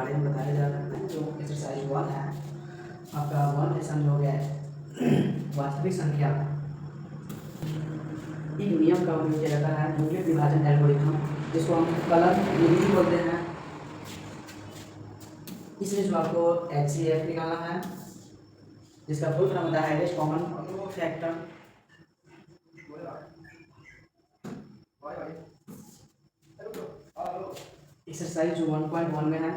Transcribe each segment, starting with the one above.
बारे में बताया जा रहा है। जो एक्सरसाइज 1 है आपका 1 लेसन हो गया है वास्तविक संख्या। एक नियम का उपयोग किया जाता है यूनिट विभाजन एल्गोरिथम, जिसको हम कलर यूनिटी बोलते हैं। इसमें जो आपको HCF निकालना है, जिसका फुल फॉर्म होता है हाईएस्ट कॉमन फैक्टर। एक्सरसाइज जो 1.1 में है,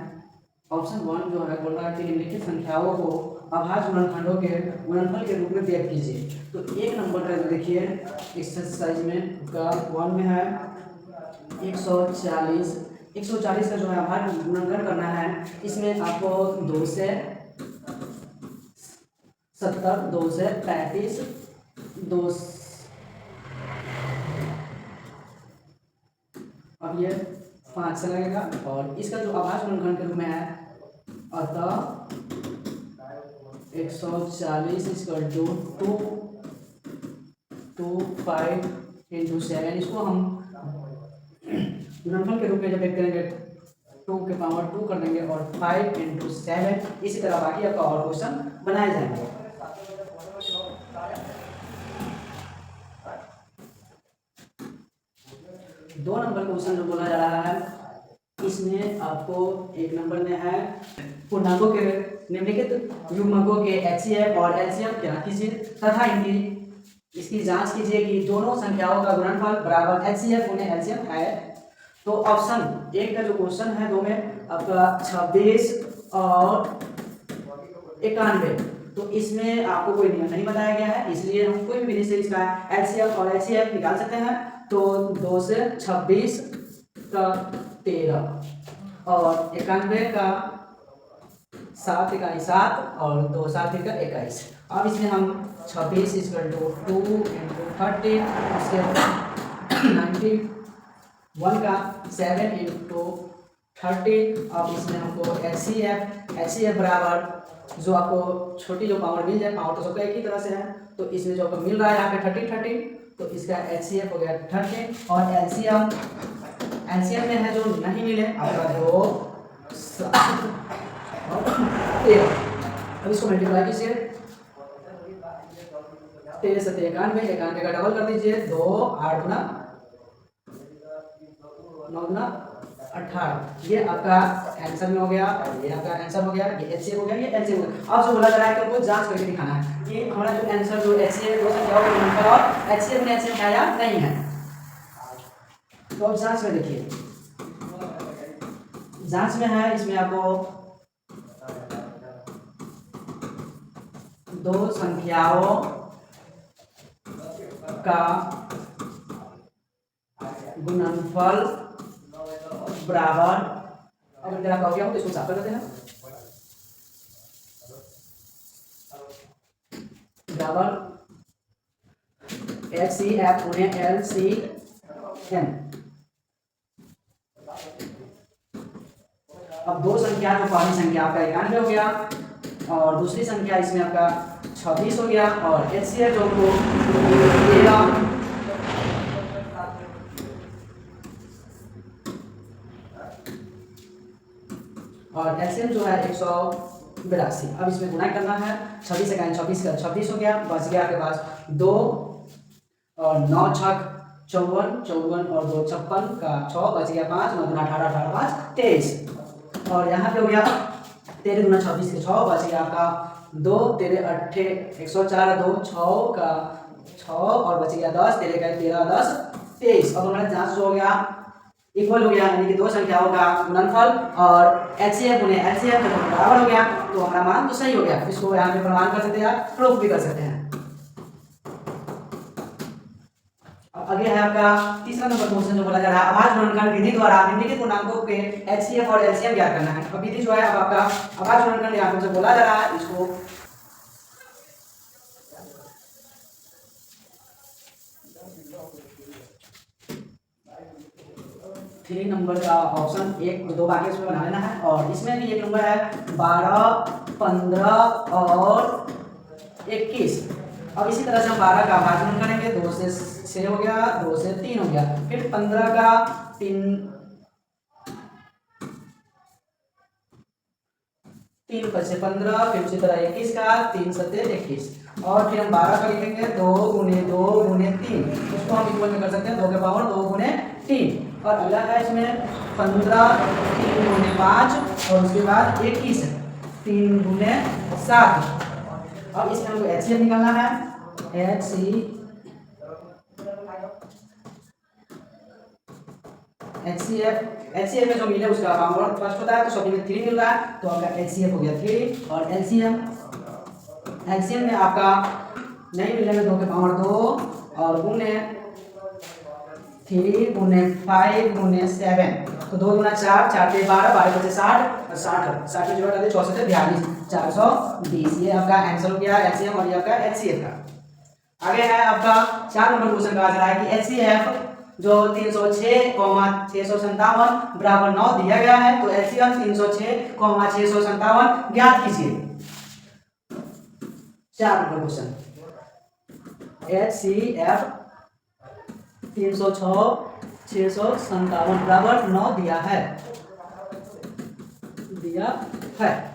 ऑप्शन 1 जो है बोल रहा है कि निम्नलिखित संख्याओं को अभाज्य गुणनखंडों के गुणनफल के रूप में व्यक्त कीजिए। तो एक नंबर का देखिए एक्सरसाइज में का 1 में है 140 का जो है अभाज्य गुणनखंड करना है। इसमें आपको 2 से 70, 2 से 35, 2 अब ये 5 से लगेगा और इसका जो आभाज्य गुणनखंड के रूप में है अतः 140 इक्वल टू 225 इंटू 7। इसको हम गुणनफल के रूप में जब व्यक्त करेंगे 2 के पावर 2 कर देंगे और 5 इंटू 7। इसी तरह बाकी आपका और क्वेश्चन बनाए जाएंगे। दो नंबर क्वेश्चन जो बोला जा रहा है, इसमें आपको एक नंबर में है पूर्णांकों के निम्नलिखित युग्मकों के HCF और LCM ज्ञात कीजिए तथा इसकी जांच कीजिए कि दोनों संख्याओं का गुणनफल बराबर HCF गुने LCM है। तो ऑप्शन 1 का जो क्वेश्चन है, दो में आपका 26 और 91, तो इसमें आपको कोई नियम नहीं बताया गया है, इसलिए हम कोई भी विधि से इसका LCM और HCF निकाल सकते हैं। तो 2 से 26 का 13 और 91 का 7 इकाई 7 और 2 7 का 21। अब इसमें हम 26 इक्वल टू 2 इंटू 30, उसके 91 का 7 इंटू 30। अब इसमें हमको HCF बराबर जो आपको छोटी जो पावर मिल जाए, पावर तो सबका एक ही तरह से है, तो इसमें जो आपको मिल रहा है यहाँ पे 30, तो इसका HCF हो गया 30 और LCM में है जो नहीं मिले आपका 2 13। अब इसको मल्टीप्लाई कीजिए 13 से 91 का डबल कर दीजिए 2 8 गुना 9 गुना 18। ये आपका आंसर में हो गया और ये आपका आंसर हो गया। ये HCF हो गया, ये LCM हो गया। अब जो बोला जा रहा है कि आपको जांच करके दिखाना है कि हमारा जो आंसर जो HCF दो संख्याओं का गुणनफल और HCF में LCM है या नहीं है। तो अब जांच में देखिए, जांच में है इसमें आपको दो संख्याओं का गुणनफल बराबर, अगर तेरा हो गया हो तो इसको साफ कर देते हैं, बराबर HCF गुने LCM। अब दो संख्या, जो पहली संख्या आपका 91 हो गया और दूसरी संख्या इसमें आपका 26 हो गया और HCF जो को 13 और LCM जो है 182। अब इसमें गुणा करना है, 26 का 26 हो गया, बच गया आपके पास 2 और 9 छक 54, 54 और 2 56 का 6, बच गया 5, 9 गुना 18, 18 5 23 और यहाँ पे हो गया 13 गुना 26 के 6, बच गया आपका 2 13 8 104, 2 6 का 6 और बच गया 10, 13 का 13 10 23। अब हमारा जांच जो हो गया इक्वल हो गया, यानी कि दो संख्याओं का गुणनफल और HCF गुने LCM जब बराबर हो गया तो हमारा मान तो सही हो गया। इसको यहाँ पे प्रमाण कर सकते हैं, प्रूफ भी कर सकते हैं। अब आगे है आपका तीसरा नंबर क्वेश्चन जो बोला जा रहा है अभाज्य गुणनखंड विधि द्वारा निम्नलिखित पूर्णांकों के HCF और LCM ज्ञात करना है। अब विधि जो है, अब आपका अभाज्य गुणनखंड यहाँ पे बोला जा रहा है, इसको 3 नंबर का ऑप्शन 1 2 बाकी उसमें बना लेना है और इसमें भी एक नंबर है 12 15 और 21। अब इसी तरह से हम 12 का भाजन करेंगे, 2 से 6 हो गया, 2 से 3 हो गया, फिर 15 का 3 3 5 से 15, फिर उसी तरह 21 का 3 सत्ते 21, और फिर हम 12 का लिखेंगे 2 गुने 2 गुने 3, उसको हम इक्वल में कर सकते हैं 2 के पावर 2 गुने 3, और अगला है इसमें 15 3 गुने 5, और उसके बाद 21 3 गुने 7। अब इसमें हमको एचसीएफ निकालना है। एचसीएफ में जो मिले उसका पावर फर्स्ट होता है, तो सभी में 3 मिल रहा है, तो आपका एचसीएफ हो गया 3, और एलसीएम में आपका नहीं मिलने में 2 के पावर 2 और गुने 3 गुने 5 गुने 7, तो 2 गुना 4 4 के 12 12 बचे 60 और 60 की जरूरत है 64 से 42 420, ये आपका आंसर हो गया एलसीएम और ये आपका एचसीएफ का। आगे है आपका 4 नंबर क्वेश्चन कहा जा रहा है कि एचसीएफ जो 306,657 बराबर 9 दिया गया है, तो एलसीएम 306,657 ज्ञात कीजिए। 4 नंबर क्वेश्चन, HCF 306,657 बराबर 9 दिया है।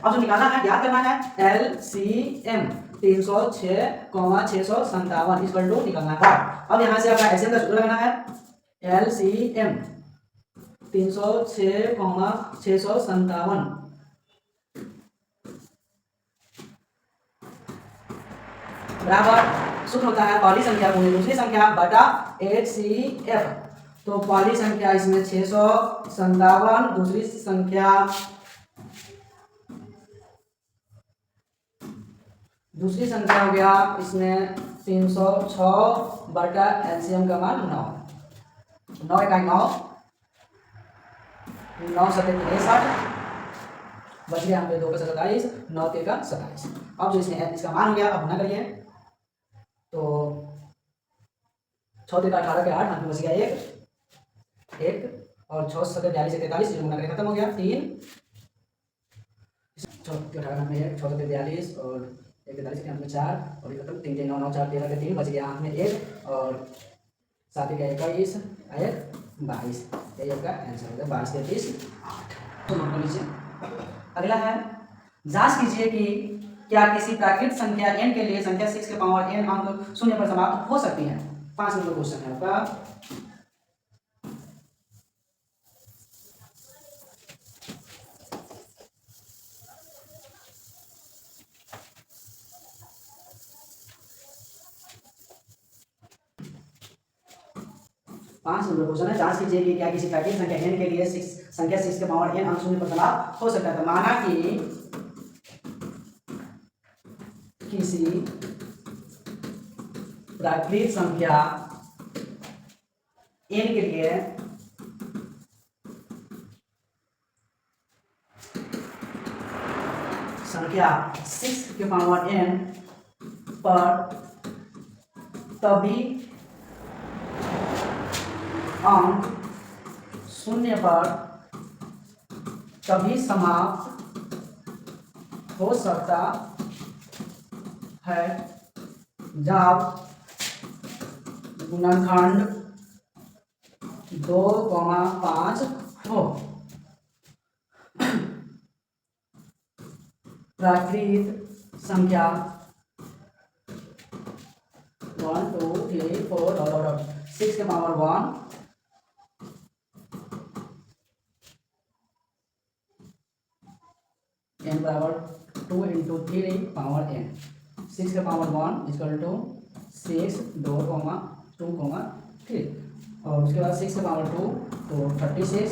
अब जो निकालना है, ज्ञात करना है LCM 306,657 इक्वल टू निकालना है। अब यहाँ से आपका एलसीएम का सूत्र लगाना है। LCM 306,657 बराबर सूत्र होता है पहली संख्या गुणे दूसरी संख्या बटा HCF। तो पहली संख्या इसमें 657, दूसरी संख्या हो गया इसमें 306 बटा एलसीएम का मान 9, 9 इकाई 9, 9 सत्ते 63, बच गया हमको 2 का 27, 9 3 का 27। अब जो इसका मान हो गया, अब गुना करिए, तो 6 3 का 18 के 8, हाथ में बच गया 1 और 6 सत्ते 42 43, जो गुना करके खत्म हो गया 3, 6 18 में 1 6 सत्ते 42 और 41 के हाथ में 4 और ये खत्म 3 3 9 9 4 13 के 3, बच गया हाथ में 1 और 7 का 21 1 22, यही आपका आंसर हो गया 22 33 8। तो नोट कर लीजिए। अगला है जांच कीजिए कि क्या किसी प्राकृत संख्या n के लिए संख्या 6 के पावर n अंक शून्य पर समाप्त हो सकती है। 5 नंबर क्वेश्चन है आपका। पांच नंबर क्वेश्चन है, जांच कीजिए कि क्या किसी प्राकृत संख्या n के लिए संख्या 6 के पावर n अंक शून्य पर समाप्त हो सकता है। तो माना कि किसी प्राकृत संख्या n के लिए संख्या 6 के पावर n पर तभी अंक शून्य पर तभी समाप्त हो सकता है जब गुणनखंड 2,5 हो। प्राकृत संख्या 1 2 3 4 6 के पावर 1 n बराबर 2 इंटू 3 पावर n, 6 के पावर 1 इक्वल टू 6 2 2 3, और उसके बाद 6 के पावर 2 तो 36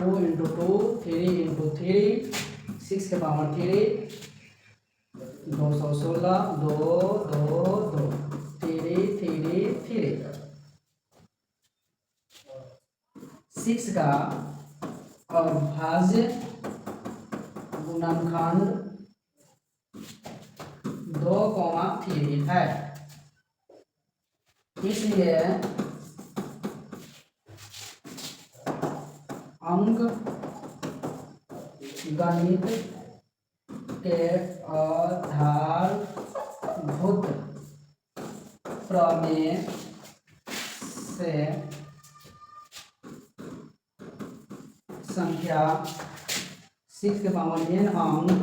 2 इंटू 2 3 इंटू 3 6 के पावर 3 216 2 2 2 3 3 3 6 का अविभाज्य गुणनखंड 2,3 है, इसलिए अंक गणित के आधारभूत प्रमेय से संख्या 6 के पावर n अंक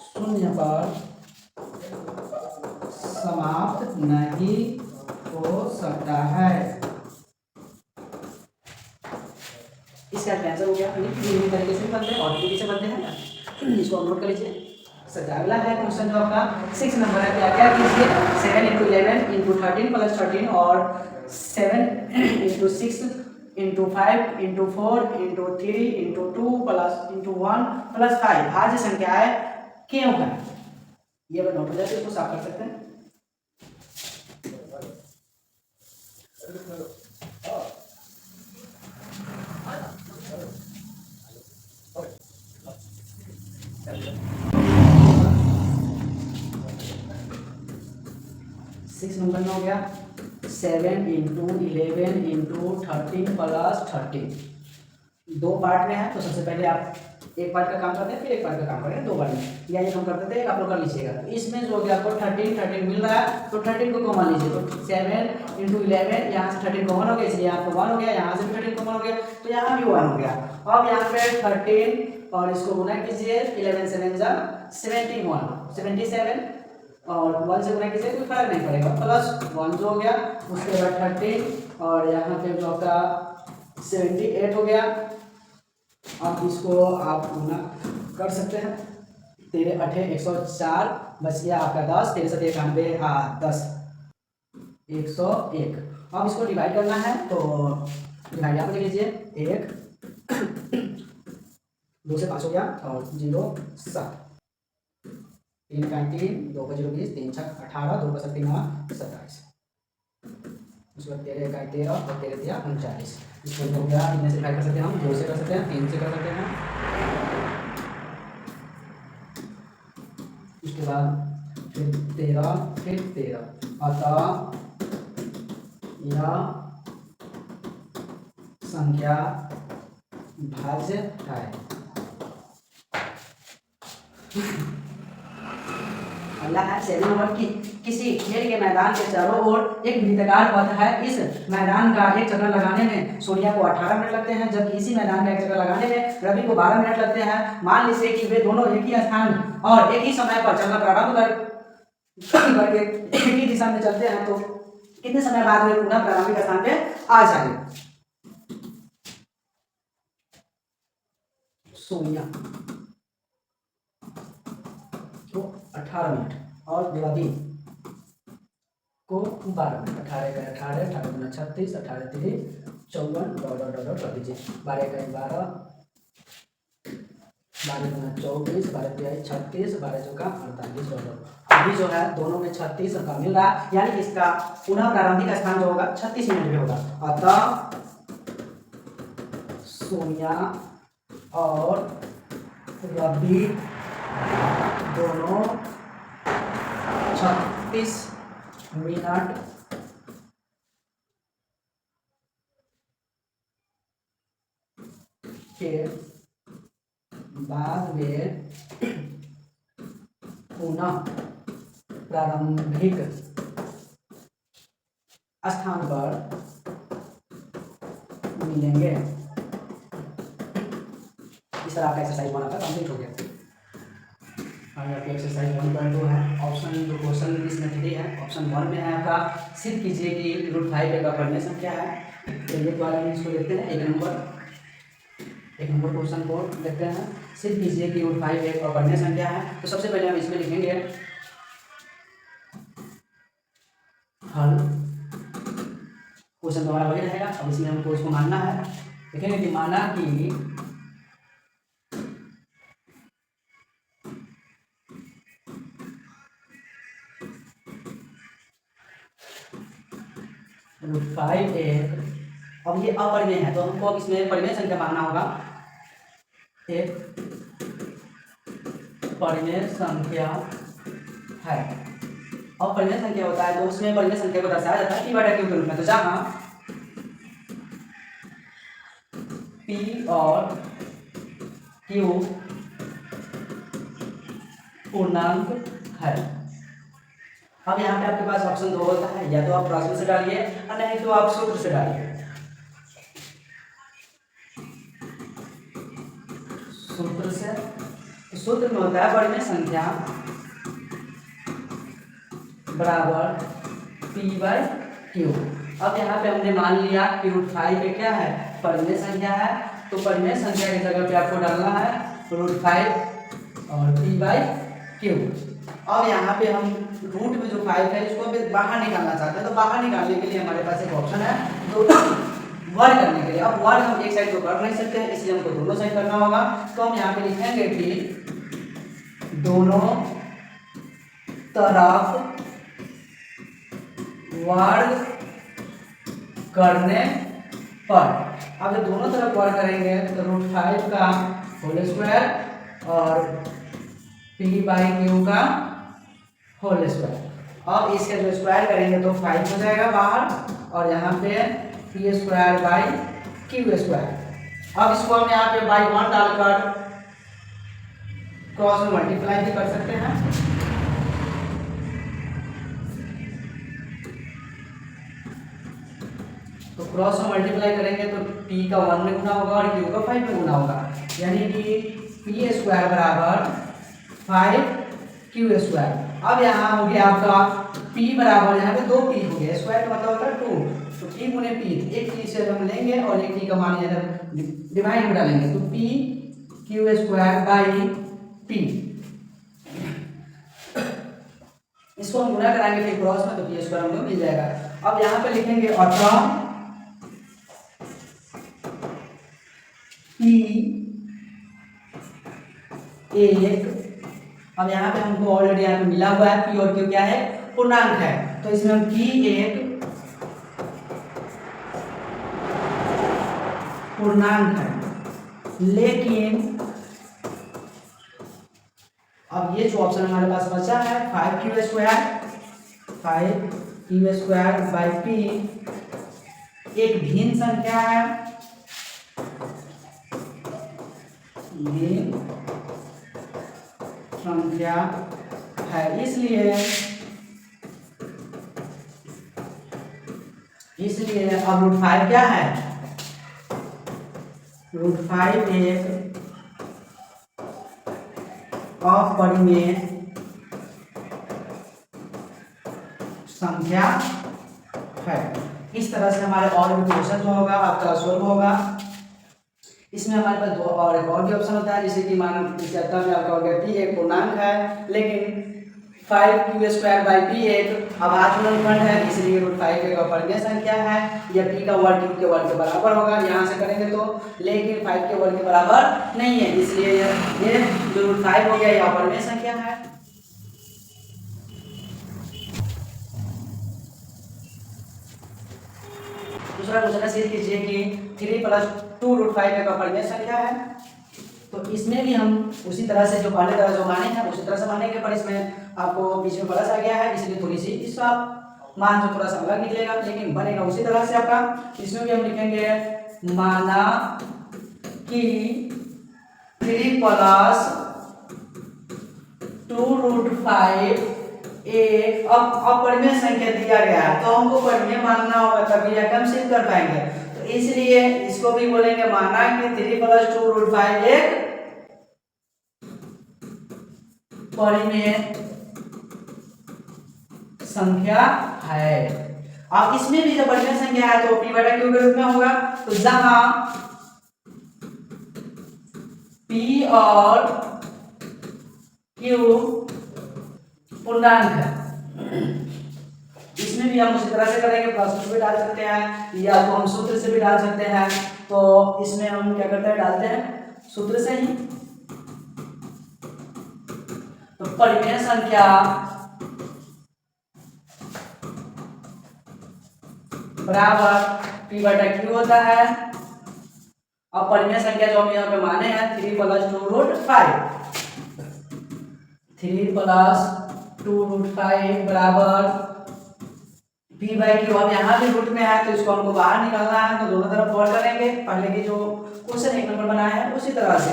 शून्य पर समाप्त नहीं हो सकता है। इसका आंसर हो गया। इसी तरीके से बनते हैं और पीछे बनते हैं, इसको नोट कर लीजिए। अगला है क्वेश्चन जो आपका 6 नंबर है, क्या क्या कीजिए 7 × 11 × 13 + 13 और 7 × 6 × 5 × 4 × 3 × 2 + 1 + 5 भाज्य संख्याएं क्यों है, ये अगर नोट हो जाए तो इसको साफ कर सकते हैं। सिक्स नंबर में हो गया 7 × 11 × 13 + 13, दो पार्ट में है। तो सबसे पहले आप एक पार्ट का काम करते हैं, फिर एक पार्ट का काम करेंगे, दो पार्ट में, या ये हम करते थे, आप लोग कर लीजिएगा। तो इसमें जो हो गया आपको 13 मिल रहा है, तो 13 को कॉमन लीजिए। तो 7 × 11 यहाँ से 13 कॉमन हो गया, इसलिए आपको 1 हो गया, यहाँ से भी 13 कॉमन हो गया, तो यहाँ भी 1 हो गया। अब यहाँ पे 13 और इसको गुना कीजिए, 11 7 जा 77 और 1 से गुना कीजिए, कोई फर्क नहीं पड़ेगा, +1 जो हो गया। उसके बाद 13 और यहाँ पे जो आपका 78 हो गया। अब इसको आप गुना कर सकते हैं, 13 8 104 बच गया आपका 10, 13 7 91 10 101। अब इसको डिवाइड करना है, तो डिवाइड यहाँ पर लिख लीजिए, 1 2 से 5 हो गया और 0 7, 3 का 3 2 का 0 20, 3 6 18, 2 का 7 9 27, उसके बाद 13 का 13 और 13 दिया 39। इसको हो गया, इतने से डिवाइड कर सकते हैं हम, 2 से कर सकते हैं, 3 से कर सकते हैं। उसके बाद फिर 13 फिर 13, अतः यह संख्या भाज्य है। अगला है 7 नंबर की, किसी खेल के मैदान के चारों ओर एक वृत्ताकार पथ है। इस मैदान का एक चक्कर लगाने में सोनिया को 18 मिनट लगते हैं, जबकि इसी मैदान का एक चक्कर लगाने में रवि को 12 मिनट लगते हैं। मान लीजिए कि वे दोनों एक ही स्थान और एक ही समय पर चलना प्रारंभ करके एक ही दिशा में चलते हैं, तो कितने समय बाद वे पुनः प्रारंभिक स्थान पे आ जाएंगे। सोनिया को 18 मिनट और रवि को 12 मिनट, 18 का 18, 18 गुना 36, 18 3 54 डॉट कर दीजिए, 12 का 12, 12 गुना 24, 12 3 36, 12 चौका 48 डॉट। अभी जो है दोनों में 36 का मिल रहा है, यानी इसका पुनः प्रारंभिक स्थान जो होगा 36 मिनट में होगा। अतः सोनिया और रवि दोनों 36 मिनट के बाद में पुनः प्रारंभिक स्थान पर मिलेंगे। इस तरह आपका एक्सरसाइज 1 आपका कंप्लीट हो गया। अगर आपकी एक्सरसाइज 1.2 है, ऑप्शन जो क्वेश्चन इसमें 3 है, ऑप्शन 1 में है आपका सिद्ध कीजिए कि √5 एक अपर्णीय संख्या है। चलिए तो आगे इसको देखते हैं, एक नंबर क्वेश्चन को देखते हैं। सिद्ध कीजिए कि √5 एक अपर्णीय संख्या है। तो सबसे पहले हम इसमें लिखेंगे हल। क्वेश्चन हमारा वही रहेगा, अब इसमें हमको इसको मानना है। लिखेंगे कि माना कि √5 एक, अब ये अपरिमेय है, तो हमको अब इसमें परिमेय संख्या मानना होगा। एक परिमेय संख्या है। अब परिमेय संख्या होता है तो उसमें परिमेय संख्या को दर्शाया जाता है P/Q के रूप में। तो जहां P और Q पूर्णांक है। अब यहाँ पे आपके पास ऑप्शन 2 होता है, या तो आप प्रश्न से डालिए और नहीं तो आप सूत्र से डालिए। सूत्र से, तो सूत्र में होता है परिमेय संख्या बराबर P/Q। अब यहाँ पे हमने मान लिया कि √5 पे क्या है, परिमेय संख्या है, तो परिमेय संख्या की जगह पे आपको डालना है √5 और P/Q। अब यहाँ पे हम रूट में जो 5 है इसको अभी बाहर निकालना चाहते हैं, तो बाहर निकालने के लिए हमारे पास एक ऑप्शन है, तो वर्ग करने के लिए। अब वर्ग हम एक साइड तो कर नहीं सकते, इसलिए हमको दोनों साइड करना होगा। तो हम यहाँ पे लिखेंगे कि दोनों तरफ वर्ग करने पर, अब जब दोनों तरफ वर्ग करेंगे तो √5 का होल स्क्वायर और P/Q का होल स्क्वायर। अब इसके जो स्क्वायर करेंगे तो 5 हो जाएगा बाहर, और यहाँ पे P²/Q²। अब इसको हम यहाँ पे बाई 1 डालकर क्रॉस में मल्टीप्लाई भी कर सकते हैं। तो क्रॉस में मल्टीप्लाई करेंगे तो P का 1 में गुना होगा और Q का 5 में गुना होगा, यानी कि P² बराबर 5Q²। अब यहाँ हो गया आपका P बराबर, यहाँ पे 2 P हो गया, स्क्वायर का मतलब होता है 2, तो P गुने P, एक P से हम लेंगे और एक P का मान यहाँ डिवाइड में डालेंगे, तो P/Q² इसको हम गुना कराएंगे फिर क्रॉस में, तो P² हमको मिल जाएगा। अब यहाँ पे लिखेंगे अतः P अब यहाँ पे हमको ऑलरेडी यहाँ पे मिला हुआ है P और Q क्या है, पूर्णांक है, तो इसमें हम P एक पूर्णांक है। लेकिन अब ये जो ऑप्शन हमारे पास बचा है 5Q² एक भिन्न संख्या है, भिन्न संख्या है, इसलिए अब √5 क्या है, √5 एक अपरिमेय संख्या है। इस तरह से हमारे और भी क्वेश्चन जो होगा आपका सोल्व होगा। इसमें हमारे पास दो और एक और भी ऑप्शन होता है, जैसे कि मान इस में आपका हो गया P एक पूर्णांक है, लेकिन 5Q² एक अभाज्य गुणनखंड है, इसलिए √5 एक अपरिमेय संख्या है, या P का वर्ग Q के वर्ग के बराबर होगा यहाँ से करेंगे तो, लेकिन 5 के वर्ग के बराबर नहीं है, इसलिए ये जो √5 हो गया ये अपरिमेय संख्या है। दूसरा क्वेश्चन सिद्ध कीजिए कि 3+2 √5 एक अपरिमेय संख्या है। तो इसमें भी हम उसी तरह से जो पहले तरह जो माने हैं उसी तरह से मानेंगे, पर इसमें आपको बीच में प्लस आ गया है, इसलिए थोड़ी सी इसका मान जो थोड़ा सा अलग निकलेगा, लेकिन बनेगा उसी तरह से आपका। इसमें भी हम लिखेंगे माना कि 3+2 √5 एक अपरिमेय संख्या दिया गया है, तो हमको परिमेय मानना होगा तभी यह हम सिद्ध कर पाएंगे, तो इसलिए इसको भी बोलेंगे माना कि 3+2 √5 एक परिमेय संख्या है। अब इसमें भी जब परिमेय संख्या है तो P/Q के रूप में होगा, तो जहां P और Q पूर्णांक है, इसमें भी हम उसी तरह से करेंगे, प्लस भी डाल सकते हैं या तो हम सूत्र से भी डाल सकते हैं। तो इसमें हम क्या करते हैं, डालते हैं सूत्र से ही। तो परिमेय संख्या बराबर P/Q होता है। अब परिमेय संख्या जो हम यहाँ पे माने हैं 3+2 √5, 3+2 √5 बराबर P/Q। अब यहाँ भी रूट में है तो इसको हमको बाहर निकालना है, तो दोनों तरफ वर्ग करेंगे, पहले की जो क्वेश्चन 1 नंबर बनाया है उसी तरह से।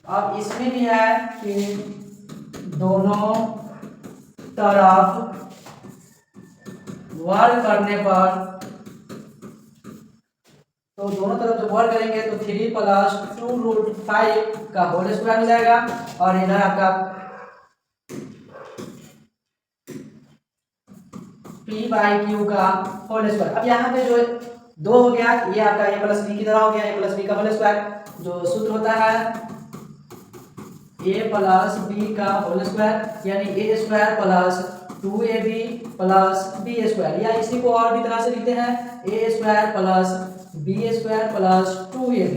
अब इसमें भी है कि दोनों तरफ वर्ग करने पर, तो दोनों तरफ जब वर्क करेंगे तो 3 प्लस 2√5 का होल स्क्वायर हो जाएगा और इधर आपका p बाई क्यू का होल स्क्वायर। अब यहाँ पे जो 2 हो गया ये आपका a प्लस बी की तरह हो गया, a प्लस बी का होल स्क्वायर जो सूत्र होता है a प्लस बी का होल स्क्वायर यानी a square plus 2ab plus b square, या इसी को और भी तरह से लिखते हैं a square plus b square plus 2ab।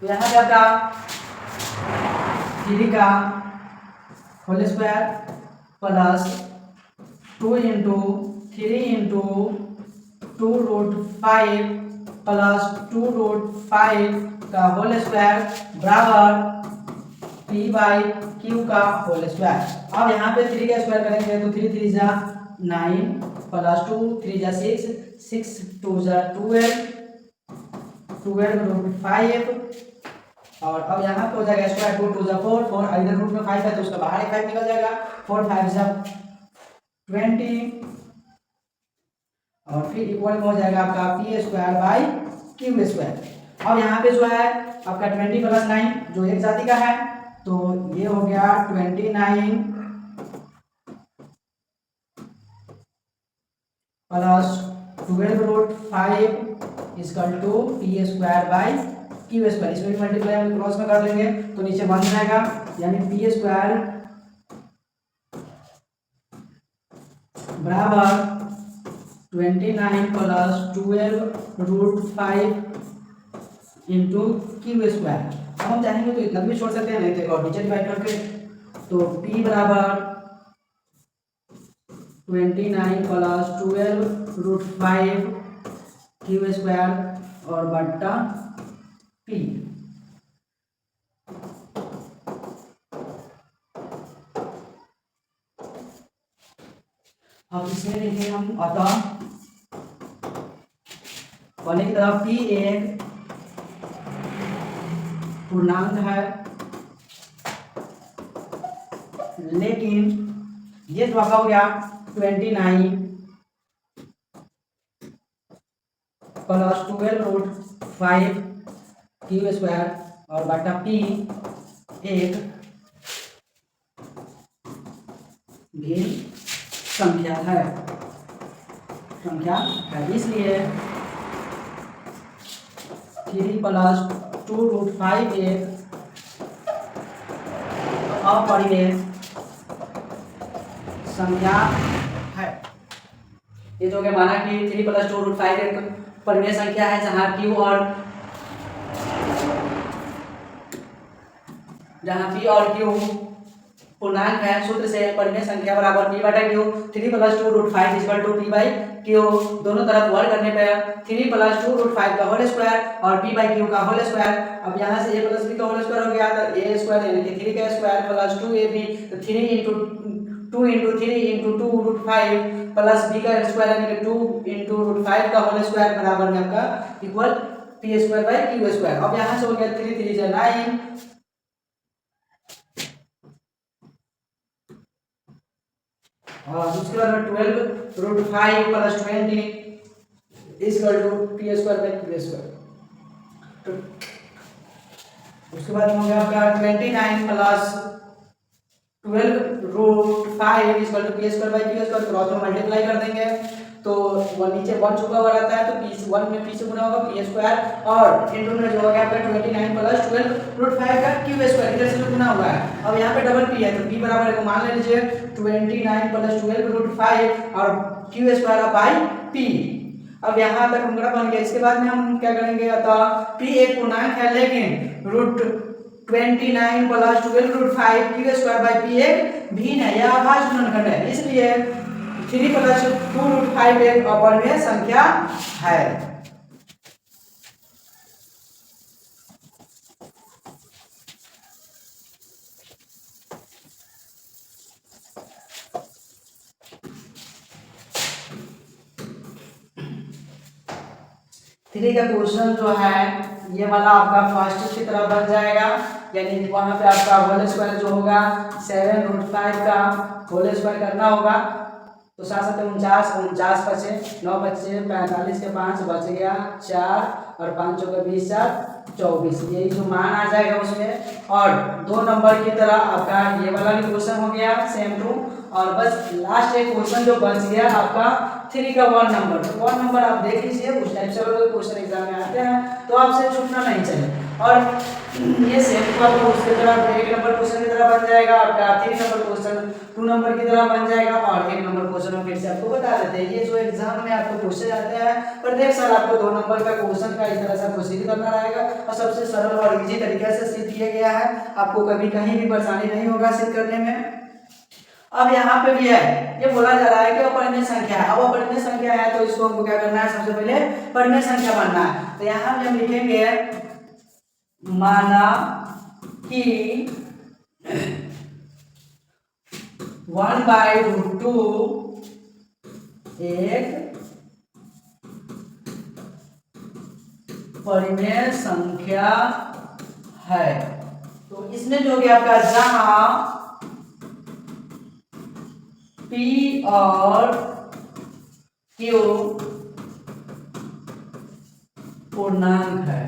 तो यहाँ पे आपका 3 का whole square plus 2 into 3 into 2√5 plus 2√5 का होल स्क्वायर बराबर p बाई क्यू का होल स्क्वायर। अब यहाँ पे 3 का स्क्वायर करेंगे तो 3 3 जा 9 प्लस 2 3 जा 6 6 2 जा 12 12√5 और अब यहाँ पे हो जाएगा स्क्वायर 2 2 जा 4 4 इधर रूट में 5 है तो उसका बाहर 5 निकल जाएगा 4 5 जा 20 और फिर इक्वल में हो जाएगा आपका p square by q square. अब यहाँ पे जो है आपका 20 प्लस 9 जो एक जाति का है तो ये हो गया 29 plus 12√5 equal to p square by q square. इसमें भी मल्टीप्लाई हम क्रॉस में कर लेंगे तो नीचे 1 जाएगा यानी p स्क्वायर बराबर 29 प्लस 12√5 इंटू क्यू स्क्वायर। अब हम चाहेंगे तो इतना भी छोड़ सकते हैं, नहीं तो और नीचे डिवाइड करके तो p बराबर 29 प्लस 12√5 क्यू स्क्वायर और बट्टा p। अब इसमें लिखेंगे हम अतः पहले की तरफ p एक पूर्णांक है लेकिन ये जो आपका हो गया 29 प्लस 12√5 क्यू स्क्वायर और बटा p एक भी संख्या है इसलिए 3 प्लस 2√5 एक अपरिमेय संख्या है। ये तो क्या माना कि 3 प्लस 2√5 एक परिमेय संख्या है जहाँ p और q पूर्णांक है। सूत्र से परिमेय संख्या बराबर p बटा q 3 plus 2√5 equal to p by q दोनों तरफ वर्ग करने पर 3 प्लस 2√5 का होल स्क्वायर और p बाई q का होल स्क्वायर। अब यहाँ से a प्लस b का होल स्क्वायर हो गया तो a स्क्वायर यानी कि 3 का स्क्वायर प्लस 2ab तो 3 into 2 into 3 into 2√5 plus b का स्क्वायर यानी कि 2 इंटू √5 का होल स्क्वायर बराबर में आपका equal p square by q square. अब यहाँ से हो गया 3 3 जा 9 और उसके बाद में 12√5 plus 20 equal to p square by q square. तो उसके बाद हो गया आपका 29 plus 12√5 equal to p square by q square. Cross में मल्टीप्लाई कर देंगे तो वो नीचे 1 छुपा हुआ रहता है तो p 1 में p से गुना होगा p स्क्वायर और इनटू में जो हो गया आपका 29 प्लस 12√5 का q स्क्वायर इधर से गुना हुआ है। अब यहाँ पे डबल p है तो p बराबर है मान लीजिए 29 प्लस 12√5 और q स्क्वायर बाई p। अब यहाँ तक अंकड़ा बन गया। इसके बाद में हम क्या करेंगे अतः p एक पूर्णांक है लेकिन √29 plus 12√5 q square by p एक भिन्न है या अभाज्य गुणनखंड है इसलिए 3 प्लस 2√5 एक अपरिमेय संख्या है। थ्री का क्वेश्चन जो है ये वाला आपका फर्स्ट की तरह बन जाएगा यानी वहां पे आपका होल स्क्वायर जो होगा 7√5 का होल स्क्वायर करना होगा तो 7×7 = 49, 49 बचे, 9 बचे, 45 के 5 बच गया 4 और 5 चौके 20, 4 24, यही जो मान आ जाएगा उसमें। और 2 नंबर की तरह आपका ये वाला भी क्वेश्चन हो गया सेम टू। और बस लास्ट एक क्वेश्चन जो बच गया आपका 3 का 1 नंबर। तो 1 नंबर आप देख लीजिए, उस टाइप से अगर क्वेश्चन एग्जाम में आते हैं तो आपसे छूटना नहीं चाहिए। और ये सेम टू आपको उसकी तरह 1 नंबर क्वेश्चन की तरह बन जाएगा, आपका 3 नंबर क्वेश्चन 2 नंबर की तरह बन जाएगा। और 1 नंबर क्वेश्चन हम फिर से आपको बता देते हैं, ये जो एग्जाम में आपको क्वेश्चन आते हैं प्रत्येक साल आपको 2 नंबर का क्वेश्चन का इस तरह से आपको सीधी करना रहेगा। और सबसे सरल और इजी तरीके से सीध किया गया है, आपको कभी कहीं भी परेशानी नहीं होगा सीध करने में। अब यहाँ पे भी है, ये बोला जा रहा है कि अपरिमेय संख्या है। अब अपरिमेय संख्या है तो इसको हमको क्या करना है, सबसे पहले परिमेय संख्या बनना है। तो यहाँ पे हम लिखेंगे माना कि 1/√2 एक परिमेय संख्या है। तो इसमें जो कि आपका जहां P और Q पूर्णांक है।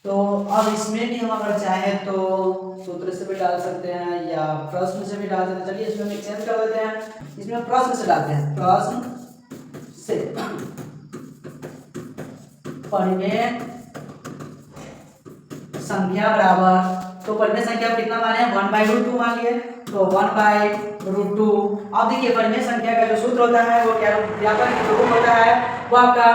तो अब इसमें भी हम अगर चाहे तो सूत्र से भी डाल सकते हैं या प्रश्न से भी डाल सकते हैं। चलिए इसमें हम एक्सचेंज कर देते हैं, इसमें प्रश्न से डालते हैं। प्रश्न से परिमेय संख्या बराबर, तो परिमेय संख्या कितना माने 1/√2 मान लिए, तो 1/√2। अब देखिए परिमेय संख्या का जो सूत्र होता है वो क्या व्यापक रूप होता है, वो आपका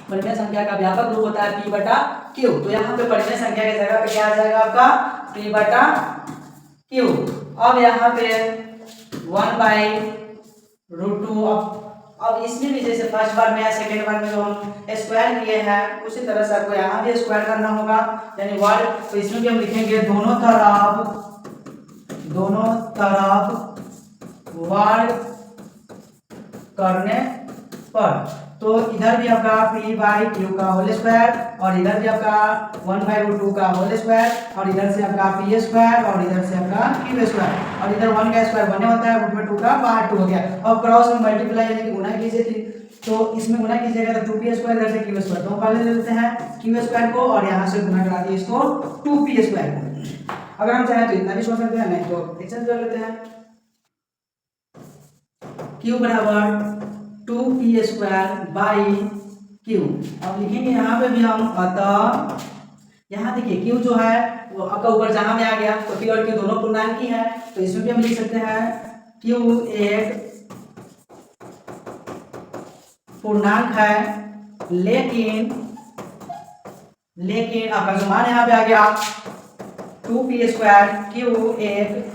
परिमेय संख्या का व्यापक रूप होता है P/Q। तो यहाँ पे परिमेय संख्या की जगह पे क्या आ जाएगा आपका P/Q। अब यहाँ पे 1/√2। अब इसमें भी जैसे फर्स्ट बार में या सेकेंड बार में जो हम स्क्वायर किए हैं उसी तरह से आपको यहाँ भी स्क्वायर करना होगा, यानी वर्ग। तो इसमें भी हम लिखेंगे दोनों तरफ वर्ग करने पर। तो इधर भी आपका P/Q का होल स्क्वायर और इधर भी आपका 1/√2 का होल स्क्वायर और इधर से आपका P स्क्वायर और इधर से आपका Q स्क्वायर और इधर 1 का स्क्वायर बने होता है, रूट में 2 का बाहर 2 हो गया। अब क्रॉस में मल्टीप्लाई यानी कि गुणा कीजिए थी, तो इसमें गुणा कीजिएगा तो 2P स्क्वायर इधर से Q स्क्वायर, तो पहले ले लेते हैं Q स्क्वायर को और यहाँ से गुणा करा दिए इसको 2P स्क्वायर को। अगर हम चाहें तो इतना भी सोच सकते हैं, नहीं तो एक्सचेंज कर लेते हैं। Q बराबर 2P स्क्वायर बाई Q। अब लिखेंगे यहाँ पे भी हम, अतः यहाँ देखिए Q जो है वो आपका ऊपर जहां में आ गया, तो P और Q दोनों पूर्णांक ही है, तो इसमें भी हम लिख सकते हैं Q एक पूर्णांक है, लेकिन आपका जो मान यहाँ पे आ गया 2P स्क्वायर, Q एक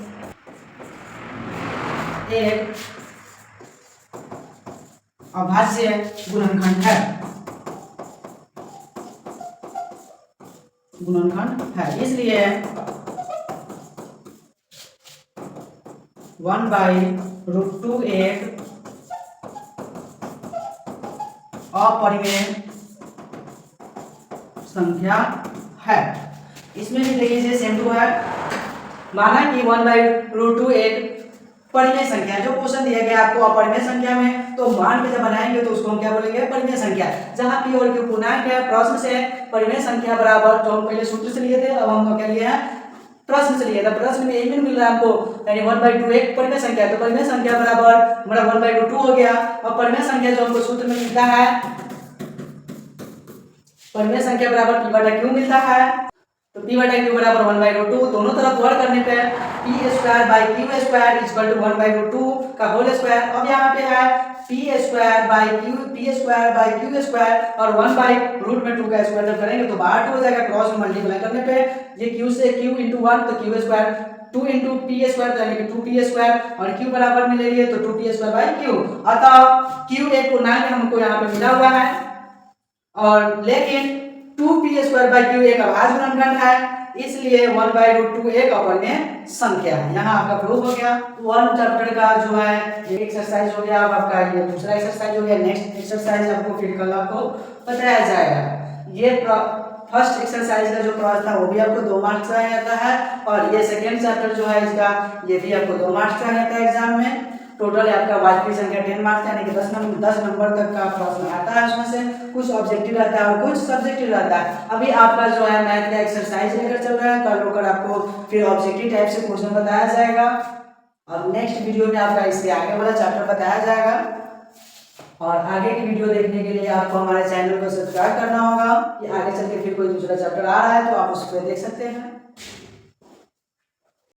अभाज्य गुणनखंड है, इसलिए 1/√2 एक अपरिमेय संख्या है। इसमें भी देखिए सेम टू है, माना कि 1/√2 एक परिमेय संख्या है। जो क्वेश्चन दिया गया आपको अपरिमेय संख्या में, तो मान के जब बनाएंगे तो उसको हम क्या बोलेंगे, परिमेय संख्या। जहां P और Q पूर्णांक है, प्रश्न से परिमेय संख्या बराबर, जो हम पहले सूत्र से लिए थे अब हम क्या लिए हैं, प्रश्न से लिए थे। प्रश्न में यही मिल रहा है आपको, यानी 1/2 एक परिमेय संख्या है, तो परिमेय संख्या बराबर हमारा 1/2 हो गया। और परिमेय संख्या जो हमको सूत्र में मिलता है, परिमेय संख्या बराबर P/Q मिलता है। तो P/Q बराबर 1/2, दोनों तरफ वर्ग करने पे P square by Q square equal to 1/2 का होल स्क्वायर। अब यहाँ पे है P square by Q square और 1/√2 का स्क्वायर जब करेंगे तो बाहर 2 हो जाएगा, क्रॉस में मल्टीप्लाई करने पे ये Q से Q × 1 तो Q स्क्वायर, 2 × P स्क्वायर यानी कि 2P स्क्वायर और Q बराबर में ले लिए तो 2P स्क्वायर बाई Q। अतः Q एक पूर्णांक हमको यहाँ पे मिला हुआ है, और लेकिन 2P स्क्वायर बाई Q एक अभाज्य गुणनखंड है, इसलिए 1/√2 एक अपरिमेय संख्या है। यहाँ आपका प्रूफ हो गया 1 चैप्टर का जो है एक एक्सरसाइज हो गया। अब आपका ये दूसरा एक्सरसाइज हो गया, नेक्स्ट एक्सरसाइज आपको फिर कल आपको बताया जाएगा। ये फर्स्ट एक्सरसाइज का जो प्रश्न था वो भी आपको 2 मार्क्स का आता है और ये सेकेंड चैप्टर जो है इसका ये भी आपको 2 मार्क्स का आता है एग्जाम में। टोटल आपका वास्तविक संख्या 10 मार्क्स यानी कि 10 नंबर तक का प्रश्न आता है। उसमें से कुछ ऑब्जेक्टिव रहता है और कुछ सब्जेक्टिव रहता है। अभी आपका जो है मैथ का एक्सरसाइज लेकर चल रहा है, कल होकर आपको फिर ऑब्जेक्टिव टाइप से क्वेश्चन बताया जाएगा और नेक्स्ट वीडियो में आपका इससे आगे वाला चैप्टर बताया जाएगा। और आगे की वीडियो देखने के लिए आपको हमारे चैनल को सब्सक्राइब करना होगा कि आगे चल के फिर कोई दूसरा चैप्टर आ रहा है तो आप उस पर देख सकते हैं।